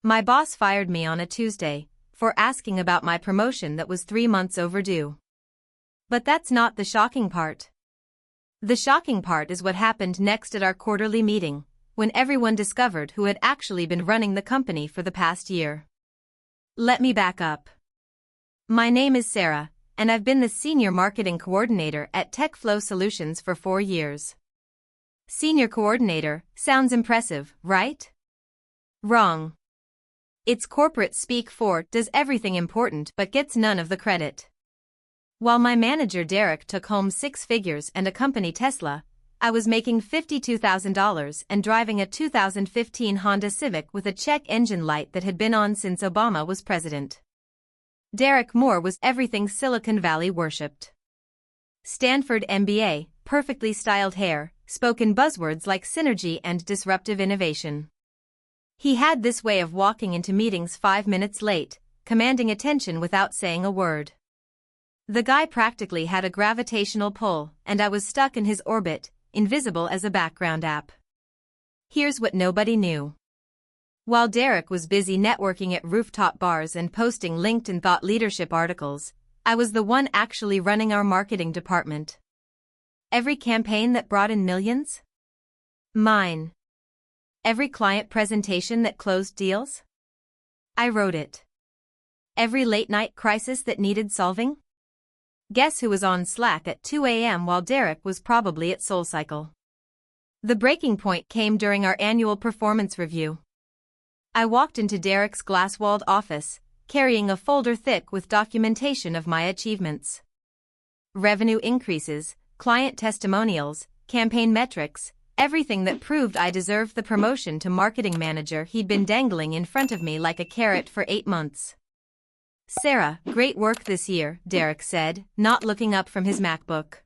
My boss fired me on a Tuesday for asking about my promotion that was 3 months overdue. But that's not the shocking part. The shocking part is what happened next at our quarterly meeting, when everyone discovered who had actually been running the company for the past year. Let me back up. My name is Sarah, and I've been the Senior Marketing Coordinator at TechFlow Solutions for 4 years. Senior Coordinator sounds impressive, right? Wrong. It's corporate speak for does everything important but gets none of the credit. While my manager Derek took home 6 figures and a company Tesla, I was making $52,000 and driving a 2015 Honda Civic with a check engine light that had been on since Obama was president. Derek Moore was everything Silicon Valley worshipped. Stanford MBA, perfectly styled hair, spoke in buzzwords like synergy and disruptive innovation. He had this way of walking into meetings 5 minutes late, commanding attention without saying a word. The guy practically had a gravitational pull, and I was stuck in his orbit, invisible as a background app. Here's what nobody knew. While Derek was busy networking at rooftop bars and posting LinkedIn thought leadership articles, I was the one actually running our marketing department. Every campaign that brought in millions? Mine. Every client presentation that closed deals? I wrote it. Every late-night crisis that needed solving? Guess who was on Slack at 2 a.m. while Derek was probably at SoulCycle? The breaking point came during our annual performance review. I walked into Derek's glass-walled office, carrying a folder thick with documentation of my achievements. Revenue increases, client testimonials, campaign metrics, everything that proved I deserved the promotion to marketing manager he'd been dangling in front of me like a carrot for 8 months. Sarah, great work this year, Derek said, not looking up from his MacBook.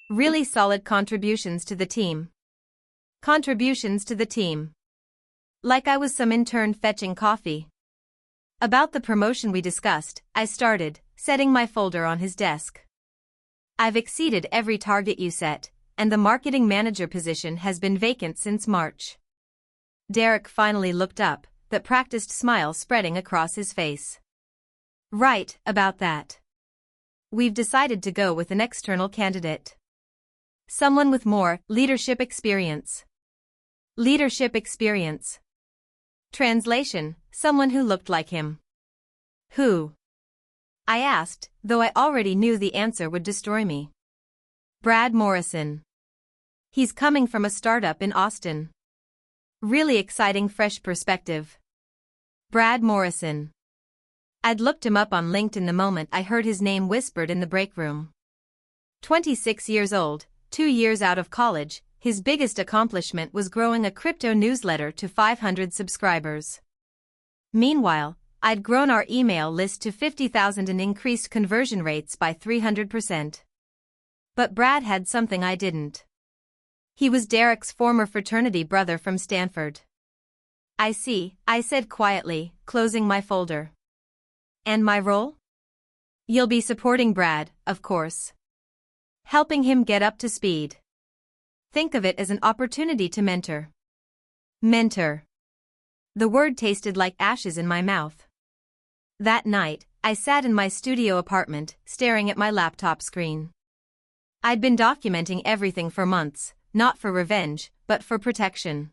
Really solid contributions to the team. Contributions to the team. Like I was some intern fetching coffee. About the promotion we discussed, I started, setting my folder on his desk. I've exceeded every target you set, and the marketing manager position has been vacant since March. Derek finally looked up, that practiced smile spreading across his face. Right, about that. We've decided to go with an external candidate. Someone with more leadership experience. Leadership experience. Translation, someone who looked like him. Who? I asked, though I already knew the answer would destroy me. Brad Morrison. He's coming from a startup in Austin. Really exciting fresh perspective. Brad Morrison. I'd looked him up on LinkedIn the moment I heard his name whispered in the break room. 26 years old, 2 years out of college, his biggest accomplishment was growing a crypto newsletter to 500 subscribers. Meanwhile, I'd grown our email list to 50,000 and increased conversion rates by 300%. But Brad had something I didn't. He was Derek's former fraternity brother from Stanford. I see, I said quietly, closing my folder. And my role? You'll be supporting Brad, of course. Helping him get up to speed. Think of it as an opportunity to mentor. Mentor. The word tasted like ashes in my mouth. That night, I sat in my studio apartment, staring at my laptop screen. I'd been documenting everything for months, not for revenge, but for protection.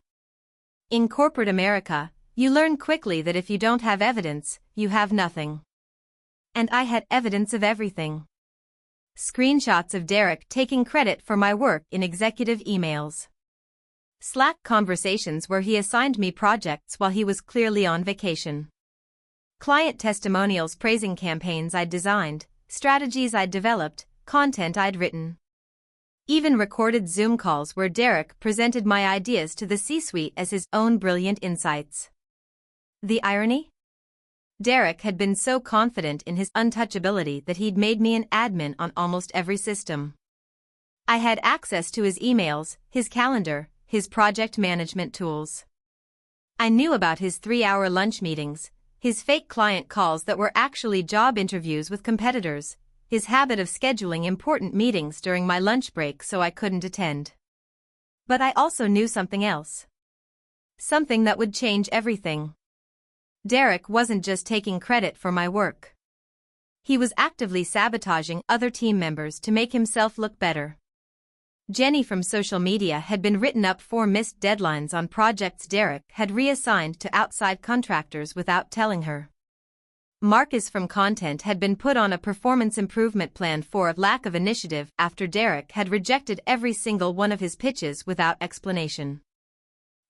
In corporate America, you learn quickly that if you don't have evidence, you have nothing. And I had evidence of everything. Screenshots of Derek taking credit for my work in executive emails. Slack conversations where he assigned me projects while he was clearly on vacation. Client testimonials praising campaigns I'd designed, strategies I'd developed, content I'd written. Even recorded Zoom calls where Derek presented my ideas to the C-suite as his own brilliant insights. The irony? Derek had been so confident in his untouchability that he'd made me an admin on almost every system. I had access to his emails, his calendar, his project management tools. I knew about his 3-hour lunch meetings, his fake client calls that were actually job interviews with competitors, his habit of scheduling important meetings during my lunch break so I couldn't attend. But I also knew something else. Something that would change everything. Derek wasn't just taking credit for my work. He was actively sabotaging other team members to make himself look better. Jenny from social media had been written up for missed deadlines on projects Derek had reassigned to outside contractors without telling her. Marcus from content had been put on a performance improvement plan for a lack of initiative after Derek had rejected every single one of his pitches without explanation.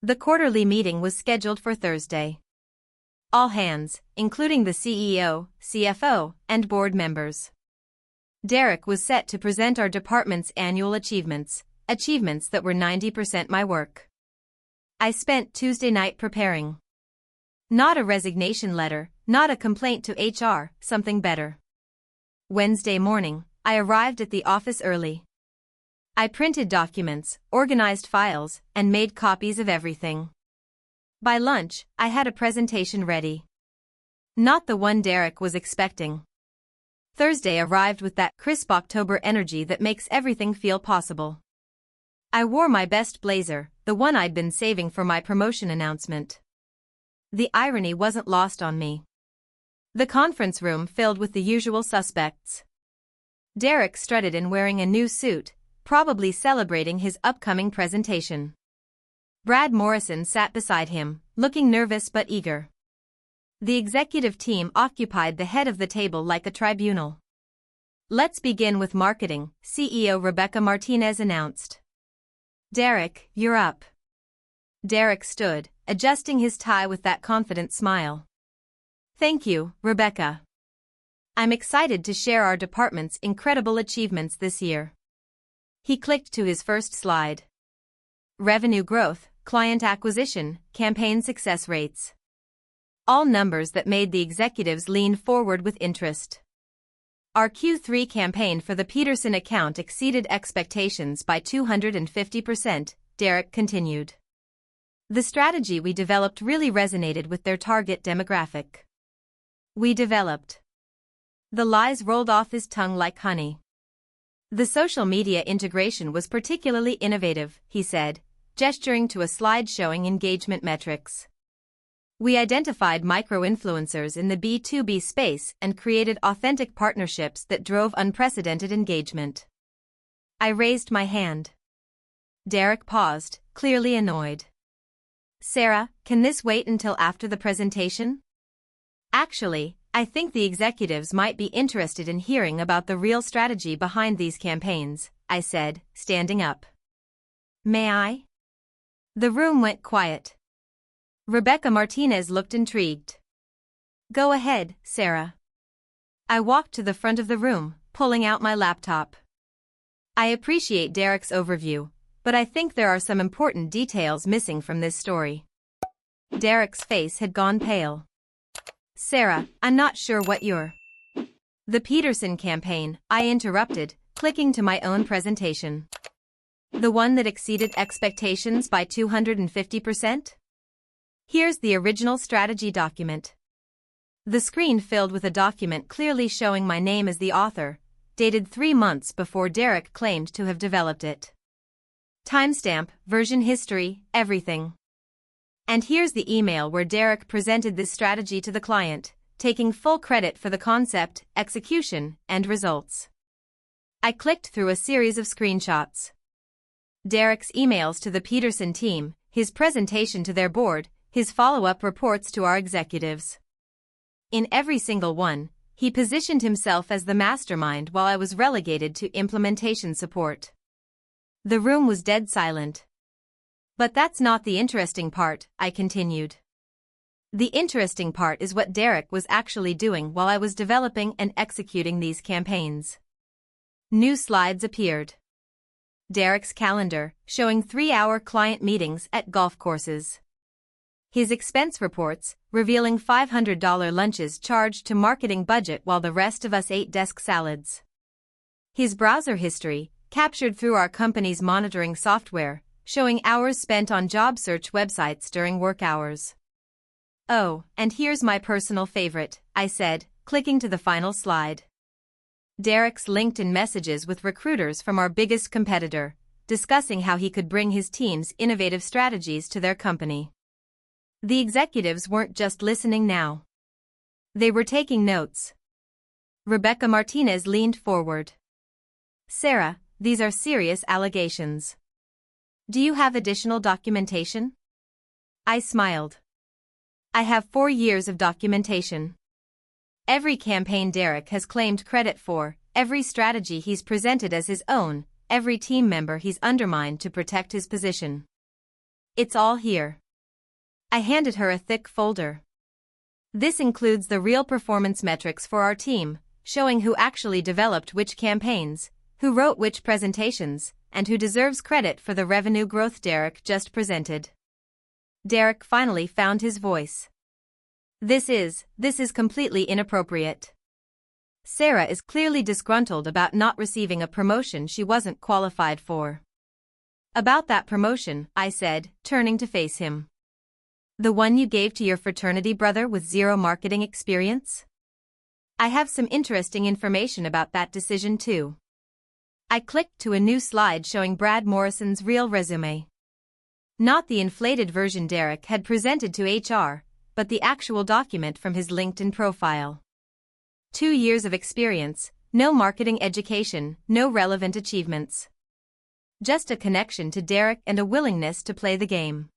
The quarterly meeting was scheduled for Thursday. All hands, including the CEO, CFO, and board members. Derek was set to present our department's annual achievements that were 90% my work. I spent Tuesday night preparing. Not a resignation letter, not a complaint to HR, something better. Wednesday morning, I arrived at the office early. I printed documents, organized files, and made copies of everything. By lunch, I had a presentation ready. Not the one Derek was expecting. Thursday arrived with that crisp October energy that makes everything feel possible. I wore my best blazer, the one I'd been saving for my promotion announcement. The irony wasn't lost on me. The conference room filled with the usual suspects. Derek strutted in wearing a new suit, probably celebrating his upcoming presentation. Brad Morrison sat beside him, looking nervous but eager. The executive team occupied the head of the table like a tribunal. "Let's begin with marketing," CEO Rebecca Martinez announced. "Derek, you're up." Derek stood, adjusting his tie with that confident smile. "Thank you, Rebecca. I'm excited to share our department's incredible achievements this year." He clicked to his first slide. Revenue growth, client acquisition, campaign success rates. All numbers that made the executives lean forward with interest. Our Q3 campaign for the Peterson account exceeded expectations by 250%, Derek continued. The strategy we developed really resonated with their target demographic. We developed. The lies rolled off his tongue like honey. The social media integration was particularly innovative, he said, gesturing to a slide showing engagement metrics. We identified micro-influencers in the B2B space and created authentic partnerships that drove unprecedented engagement. I raised my hand. Derek paused, clearly annoyed. "Sarah, can this wait until after the presentation?" "Actually, I think the executives might be interested in hearing about the real strategy behind these campaigns," I said, standing up. "May I?" The room went quiet. Rebecca Martinez looked intrigued. "Go ahead, Sarah." I walked to the front of the room, pulling out my laptop. I appreciate Derek's overview, but I think there are some important details missing from this story. Derek's face had gone pale. "Sarah, I'm not sure what you're..." "The Peterson campaign," I interrupted, clicking to my own presentation. "The one that exceeded expectations by 250%? Here's the original strategy document." The screen filled with a document clearly showing my name as the author, dated 3 months before Derek claimed to have developed it. Timestamp, version history, everything. And here's the email where Derek presented this strategy to the client, taking full credit for the concept, execution, and results. I clicked through a series of screenshots. Derek's emails to the Peterson team, his presentation to their board, his follow-up reports to our executives. In every single one, he positioned himself as the mastermind while I was relegated to implementation support. The room was dead silent. "But that's not the interesting part," I continued. "The interesting part is what Derek was actually doing while I was developing and executing these campaigns." New slides appeared. Derek's calendar, showing 3-hour client meetings at golf courses. His expense reports, revealing $500 lunches charged to marketing budget while the rest of us ate desk salads. His browser history, captured through our company's monitoring software, showing hours spent on job search websites during work hours. "Oh, and here's my personal favorite," I said, clicking to the final slide. Derek's LinkedIn messages with recruiters from our biggest competitor, discussing how he could bring his team's innovative strategies to their company. The executives weren't just listening now. They were taking notes. Rebecca Martinez leaned forward. Sarah, these are serious allegations. Do you have additional documentation? I smiled. I have 4 years of documentation. Every campaign Derek has claimed credit for, every strategy he's presented as his own, every team member he's undermined to protect his position. It's all here. I handed her a thick folder. This includes the real performance metrics for our team, showing who actually developed which campaigns, who wrote which presentations, and who deserves credit for the revenue growth Derek just presented. Derek finally found his voice. This is completely inappropriate. Sarah is clearly disgruntled about not receiving a promotion she wasn't qualified for. About that promotion, I said, turning to face him. The one you gave to your fraternity brother with zero marketing experience? I have some interesting information about that decision too. I clicked to a new slide showing Brad Morrison's real resume. Not the inflated version Derek had presented to HR, but the actual document from his LinkedIn profile. 2 years of experience, no marketing education, no relevant achievements. Just a connection to Derek and a willingness to play the game.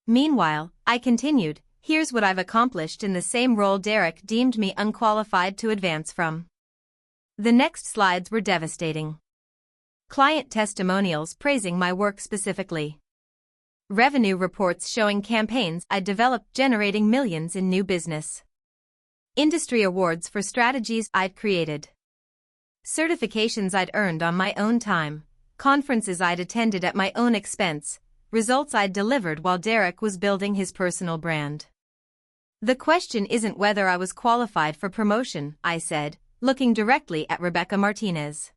Meanwhile, I continued, here's what I've accomplished in the same role Derek deemed me unqualified to advance from. The next slides were devastating. Client testimonials praising my work specifically. Revenue reports showing campaigns I'd developed generating millions in new business. Industry awards for strategies I'd created. Certifications I'd earned on my own time, conferences I'd attended at my own expense, results I'd delivered while Derek was building his personal brand. The question isn't whether I was qualified for promotion, I said, looking directly at Rebecca Martinez.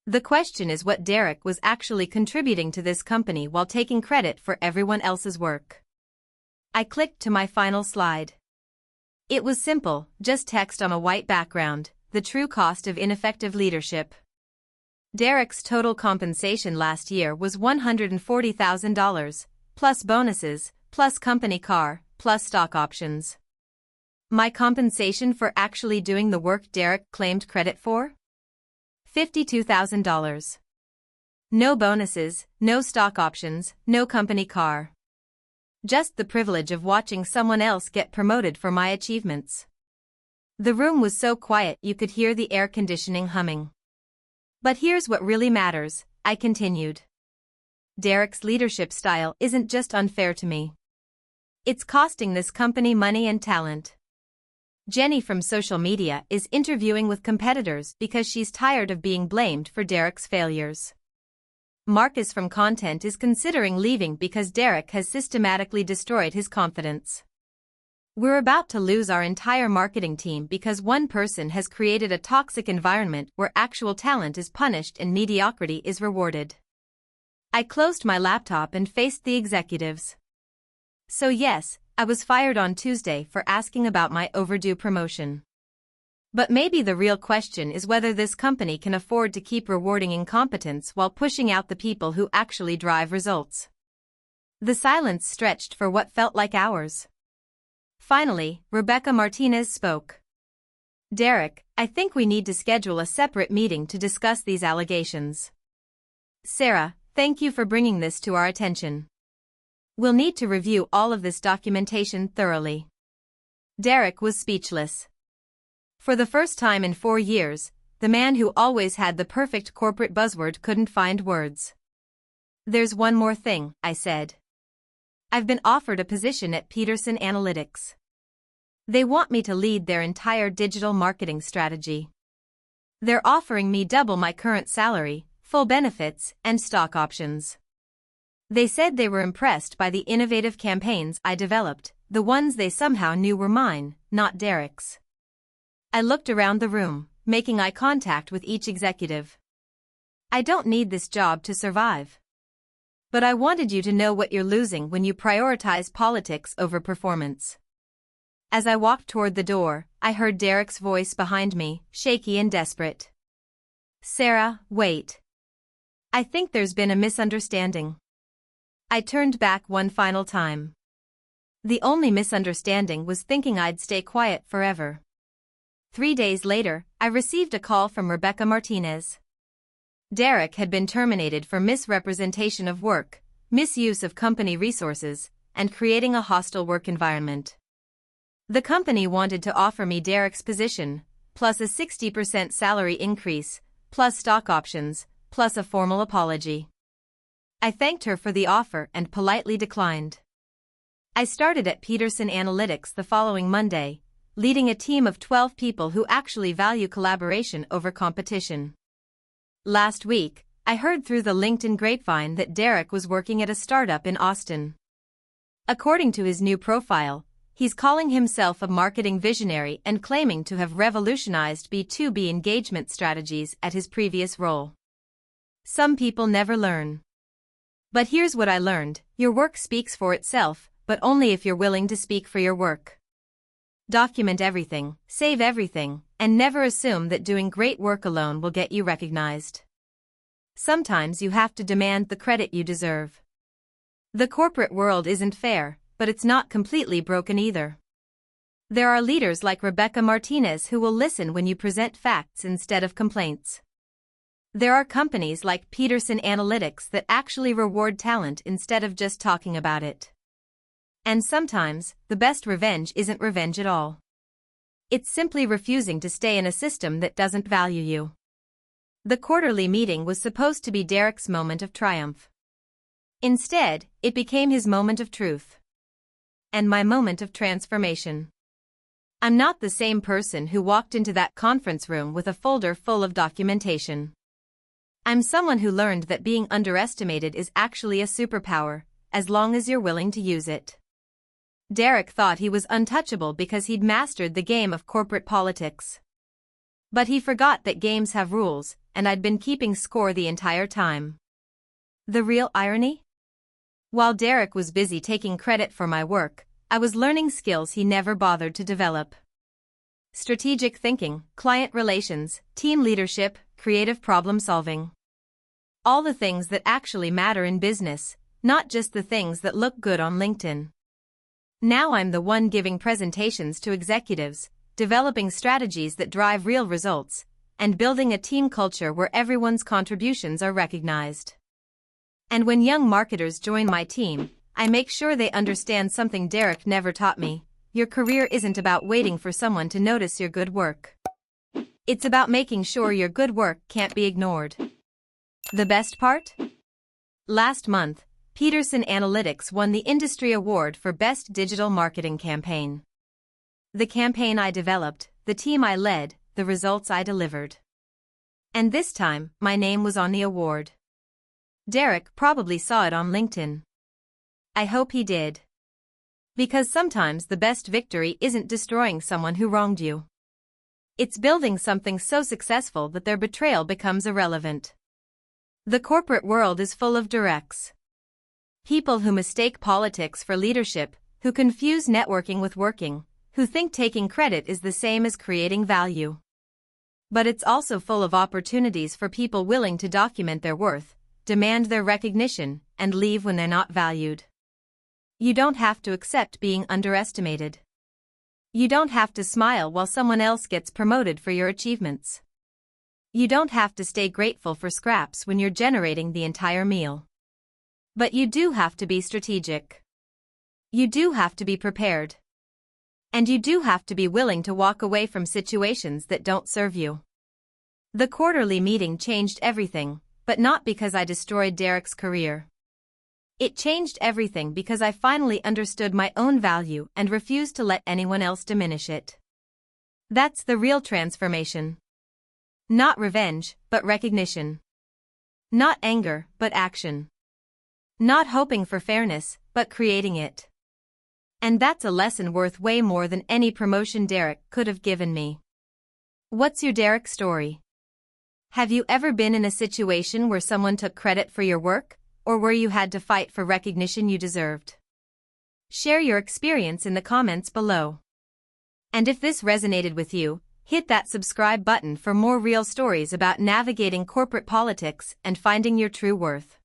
The question is what Derek was actually contributing to this company while taking credit for everyone else's work. I clicked to my final slide. It was simple, just text on a white background, the true cost of ineffective leadership. Derek's total compensation last year was $140,000, plus bonuses, plus company car, plus stock options. My compensation for actually doing the work Derek claimed credit for? $52,000. No bonuses, no stock options, no company car. Just the privilege of watching someone else get promoted for my achievements. The room was so quiet you could hear the air conditioning humming. But here's what really matters, I continued. Derek's leadership style isn't just unfair to me. It's costing this company money and talent. Jenny from social media is interviewing with competitors because she's tired of being blamed for Derek's failures. Marcus from content is considering leaving because Derek has systematically destroyed his confidence. We're about to lose our entire marketing team because one person has created a toxic environment where actual talent is punished and mediocrity is rewarded. I closed my laptop and faced the executives. So yes, I was fired on Tuesday for asking about my overdue promotion. But maybe the real question is whether this company can afford to keep rewarding incompetence while pushing out the people who actually drive results. The silence stretched for what felt like hours. Finally, Rebecca Martinez spoke. Derek, I think we need to schedule a separate meeting to discuss these allegations. Sarah, thank you for bringing this to our attention. We'll need to review all of this documentation thoroughly. Derek was speechless. For the first time in 4 years, the man who always had the perfect corporate buzzword couldn't find words. There's one more thing, I said. I've been offered a position at Peterson Analytics. They want me to lead their entire digital marketing strategy. They're offering me double my current salary, full benefits, and stock options. They said they were impressed by the innovative campaigns I developed, the ones they somehow knew were mine, not Derek's. I looked around the room, making eye contact with each executive. I don't need this job to survive. But I wanted you to know what you're losing when you prioritize politics over performance. As I walked toward the door, I heard Derek's voice behind me, shaky and desperate. Sarah, wait. I think there's been a misunderstanding. I turned back one final time. The only misunderstanding was thinking I'd stay quiet forever. 3 days later, I received a call from Rebecca Martinez. Derek had been terminated for misrepresentation of work, misuse of company resources, and creating a hostile work environment. The company wanted to offer me Derek's position, plus a 60% salary increase, plus stock options, plus a formal apology. I thanked her for the offer and politely declined. I started at Peterson Analytics the following Monday, leading a team of 12 people who actually value collaboration over competition. Last week, I heard through the LinkedIn grapevine that Derek was working at a startup in Austin. According to his new profile, he's calling himself a marketing visionary and claiming to have revolutionized B2B engagement strategies at his previous role. Some people never learn. But here's what I learned: your work speaks for itself, but only if you're willing to speak for your work. Document everything, save everything, and never assume that doing great work alone will get you recognized. Sometimes you have to demand the credit you deserve. The corporate world isn't fair, but it's not completely broken either. There are leaders like Rebecca Martinez who will listen when you present facts instead of complaints. There are companies like Peterson Analytics that actually reward talent instead of just talking about it. And sometimes, the best revenge isn't revenge at all. It's simply refusing to stay in a system that doesn't value you. The quarterly meeting was supposed to be Derek's moment of triumph. Instead, it became his moment of truth. And my moment of transformation. I'm not the same person who walked into that conference room with a folder full of documentation. I'm someone who learned that being underestimated is actually a superpower, as long as you're willing to use it. Derek thought he was untouchable because he'd mastered the game of corporate politics. But he forgot that games have rules, and I'd been keeping score the entire time. The real irony? While Derek was busy taking credit for my work, I was learning skills he never bothered to develop. Strategic thinking, client relations, team leadership, creative problem solving. All the things that actually matter in business, not just the things that look good on LinkedIn. Now I'm the one giving presentations to executives, developing strategies that drive real results, and building a team culture where everyone's contributions are recognized. And when young marketers join my team, I make sure they understand something Derek never taught me: your career isn't about waiting for someone to notice your good work. It's about making sure your good work can't be ignored. The best part? Last month, Peterson Analytics won the industry award for Best Digital Marketing Campaign. The campaign I developed, the team I led, the results I delivered. And this time, my name was on the award. Derek probably saw it on LinkedIn. I hope he did. Because sometimes the best victory isn't destroying someone who wronged you. It's building something so successful that their betrayal becomes irrelevant. The corporate world is full of directs. People who mistake politics for leadership, who confuse networking with working, who think taking credit is the same as creating value. But it's also full of opportunities for people willing to document their worth, demand their recognition, and leave when they're not valued. You don't have to accept being underestimated. You don't have to smile while someone else gets promoted for your achievements. You don't have to stay grateful for scraps when you're generating the entire meal. But you do have to be strategic. You do have to be prepared. And you do have to be willing to walk away from situations that don't serve you. The quarterly meeting changed everything, but not because I destroyed Derek's career. It changed everything because I finally understood my own value and refused to let anyone else diminish it. That's the real transformation. Not revenge, but recognition. Not anger, but action. Not hoping for fairness, but creating it. And that's a lesson worth way more than any promotion Derek could have given me. What's your Derek story? Have you ever been in a situation where someone took credit for your work, or where you had to fight for recognition you deserved? Share your experience in the comments below. And if this resonated with you, hit that subscribe button for more real stories about navigating corporate politics and finding your true worth.